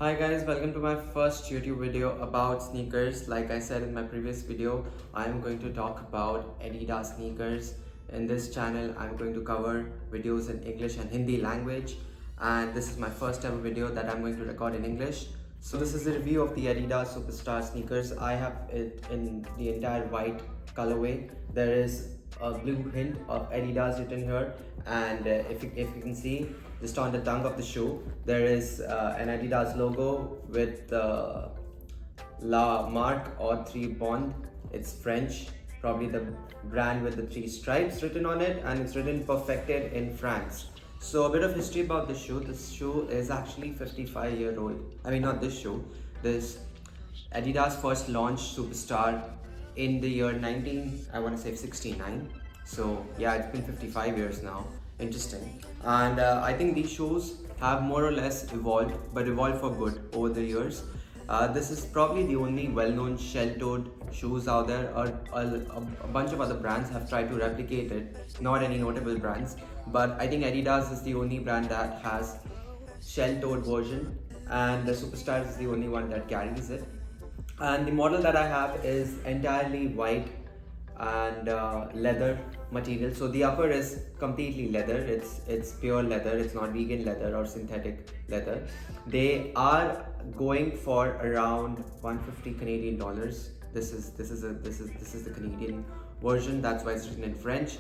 Hi guys, welcome to my first YouTube video about sneakers. Like I said in my previous video, I'm going to talk about Adidas sneakers. In this channel, I'm going to cover videos in English and Hindi language, and this is my first ever video that I'm going to record in English. So this is a review of the Adidas Superstar sneakers. I have it in the entire white colorway. There is a blue hint of Adidas written here, and if you can see, just on the tongue of the shoe there is an Adidas logo with the La Marque or 3 Bond. It's French, probably the brand with the 3 stripes written on it, and it's written perfected in France. So a bit of history about this shoe. This shoe is actually 55-year-old. I mean, not this shoe. This Adidas first launched Superstar in the year 69. So yeah, it's been 55 years now. Interesting. And I think these shoes have more or less evolved, but evolved for good over the years. This is probably the only well-known shell-toed shoes out there, or a bunch of other brands have tried to replicate it, not any notable brands, but I think Adidas is the only brand that has shell-toed version, and the Superstar is the only one that carries it. And the model that I have is entirely white and leather material. So the upper is completely leather. It's pure leather. It's not vegan leather or synthetic leather. They are going for around 150 Canadian dollars. This is the Canadian version. That's why it's written in French.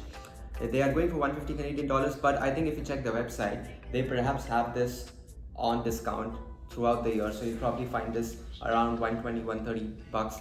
They are going for 150 Canadian dollars, but I think if you check the website, they perhaps have this on discount throughout the year. So you'll probably find this around 120, 130 bucks.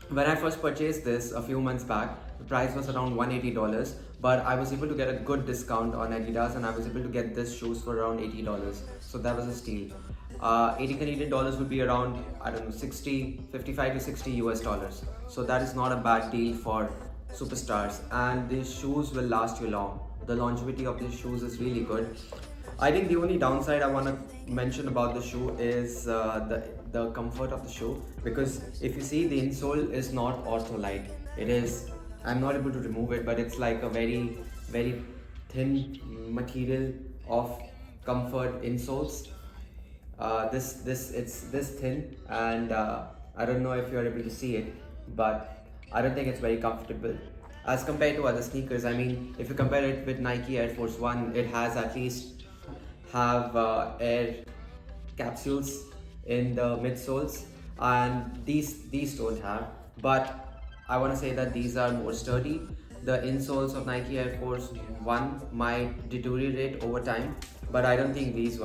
When I first purchased this a few months back, the price was around $180, but I was able to get a good discount on Adidas, and I was able to get this shoes for around $80. So that was a steal. 80 Canadian dollars would be around, I don't know, 55 to 60 US dollars. So that is not a bad deal for Superstars, and these shoes will last you long. The longevity of these shoes is really good. I think the only downside I want to mention about the shoe is the comfort of the shoe, because if you see, the insole is not ortholite. It is, I'm not able to remove it, but it's like a very thin material of comfort insoles. It's this thin, and I don't know if you're able to see it, but I don't think it's very comfortable as compared to other sneakers. I mean, if you compare it with Nike Air Force One, it has at least have air capsules in the midsoles, and these don't have. But I want to say that these are more sturdy. The insoles of Nike Air Force One might deteriorate over time, but I don't think these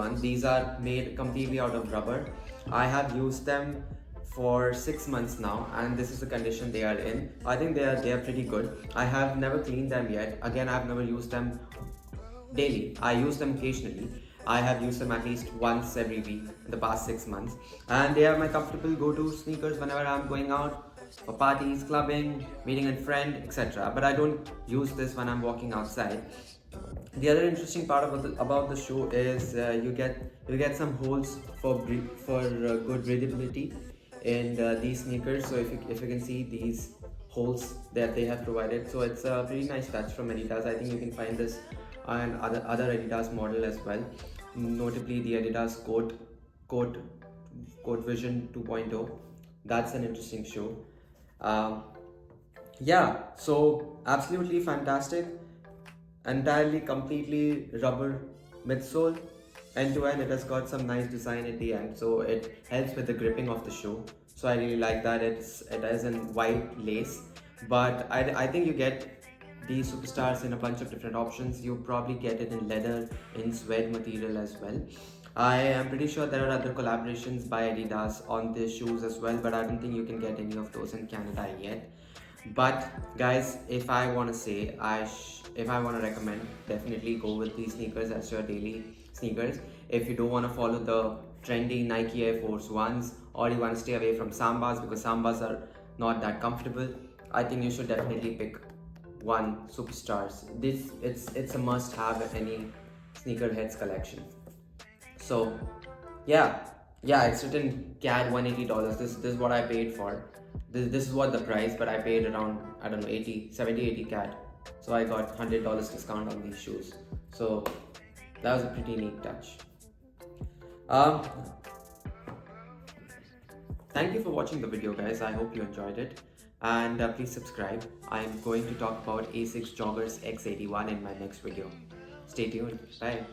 are made completely out of rubber. I have used them for 6 months now, and this is the condition they are in. I think they are pretty good. I have never cleaned them yet. Again, I've never used them daily. I use them occasionally. I have used them at least once every week in the past 6 months, and they are my comfortable go-to sneakers whenever I'm going out for parties, clubbing, meeting a friend, etc. But I don't use this when I'm walking outside. The other interesting part about the shoe is you get some holes for good breathability in these sneakers. So if you can see these holes that they have provided, so it's a pretty nice touch from Adidas. I think you can find this on other Adidas model as well, notably the Adidas Court Vision 2.0. That's an interesting shoe. Yeah, so absolutely fantastic. Entirely completely rubber midsole, end to end. It has got some nice design at the end, so it helps with the gripping of the shoe. So I really like that. It is in white lace, but I think you get these Superstars in a bunch of different options. You probably get it in leather, in suede material as well. I am pretty sure there are other collaborations by Adidas on these shoes as well, but I don't think you can get any of those in Canada yet. But guys, if I want to say, if I want to recommend, definitely go with these sneakers as your daily sneakers. If you don't want to follow the trendy Nike Air Force Ones, or you want to stay away from Sambas because Sambas are not that comfortable, I think you should definitely pick one Superstars. It's a must-have at any sneakerheads collection. So yeah, it's written CAD $180. This is what I paid for. This is what the price, but I paid around, I don't know, 80 CAD. So I got $100 discount on these shoes. So that was a pretty neat touch. Um, Thank you for watching the video, guys. I hope you enjoyed it. And please subscribe. I'm going to talk about Asics Joggers X81 in my next video. Stay tuned. Bye.